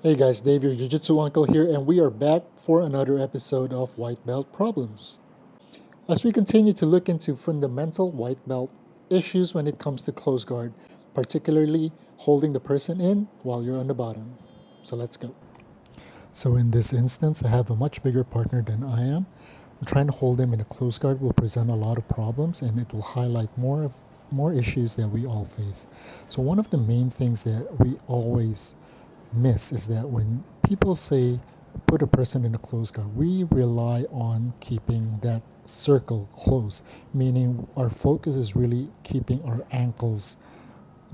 Hey guys, Dave, your Jiu-Jitsu uncle here, and we are back for another episode of White Belt Problems. As we continue to look into fundamental white belt issues when it comes to close guard, particularly holding the person in while you're on the bottom. So let's go. So in this instance, I have a much bigger partner than I am. Trying to hold them in a close guard will present a lot of problems, and it will highlight more issues that we all face. So one of the main things that we always miss is that when people say put a person in a closed guard, we rely on keeping that circle close, meaning our focus is really keeping our ankles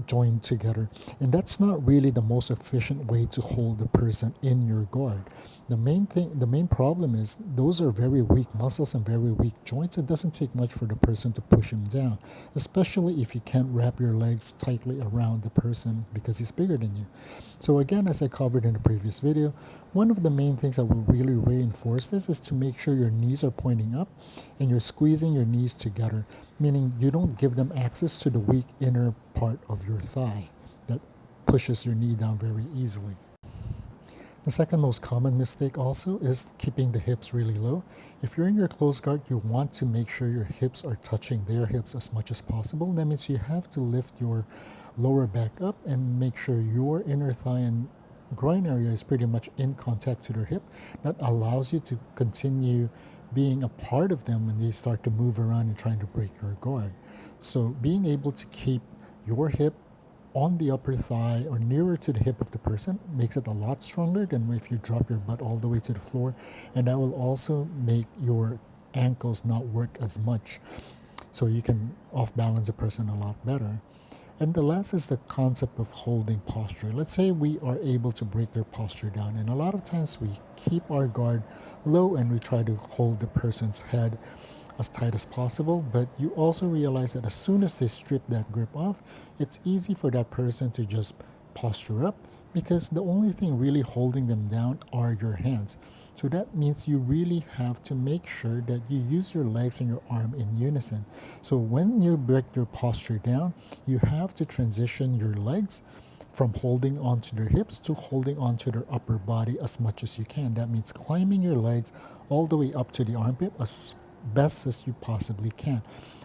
joined together. And that's not really the most efficient way to hold the person in your guard. The main problem is those are very weak muscles and very weak joints. It doesn't take much for the person to push him down, especially if you can't wrap your legs tightly around the person because he's bigger than you. So again, as I covered in the previous video, one of the main things that will really reinforce this is to make sure your knees are pointing up and you're squeezing your knees together, meaning you don't give them access to the weak inner part of your thigh that pushes your knee down very easily. The second most common mistake also is keeping the hips really low. If you're in your closed guard, you want to make sure your hips are touching their hips as much as possible. That means you have to lift your lower back up and make sure your inner thigh and groin area is pretty much in contact to their hip. That allows you to continue being a part of them when they start to move around and trying to break your guard. So being able to keep your hip on the upper thigh or nearer to the hip of the person makes it a lot stronger than if you drop your butt all the way to the floor, and that will also make your ankles not work as much, so you can off balance a person a lot better. And the last is the concept of holding posture. Let's say we are able to break their posture down, and a lot of times we keep our guard low and we try to hold the person's head as tight as possible, but you also realize that as soon as they strip that grip off, it's easy for that person to just posture up because the only thing really holding them down are your hands. So that means you really have to make sure that you use your legs and your arm in unison. So when you break your posture down, you have to transition your legs from holding onto their hips to holding onto their upper body as much as you can. That means climbing your legs all the way up to the armpit as best as you possibly can.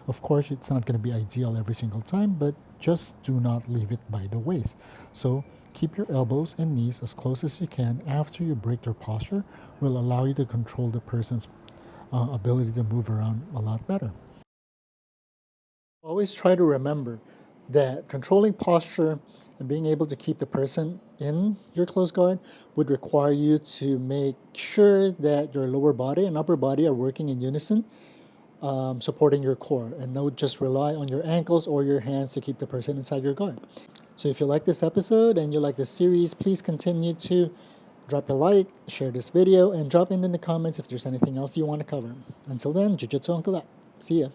Of course, it's not going to be ideal every single time, but just do not leave it by the waist. So keep your elbows and knees as close as you can after you break their posture will allow you to control the person's ability to move around a lot better. Always try to remember that controlling posture and being able to keep the person in your close guard would require you to make sure that your lower body and upper body are working in unison, supporting your core, and don't just rely on your ankles or your hands to keep the person inside your guard. So if you like this episode and you like this series, please continue to drop a like, share this video, and drop in the comments if there's anything else you want to cover. Until then, Jiu-Jitsu Uncle out. See ya.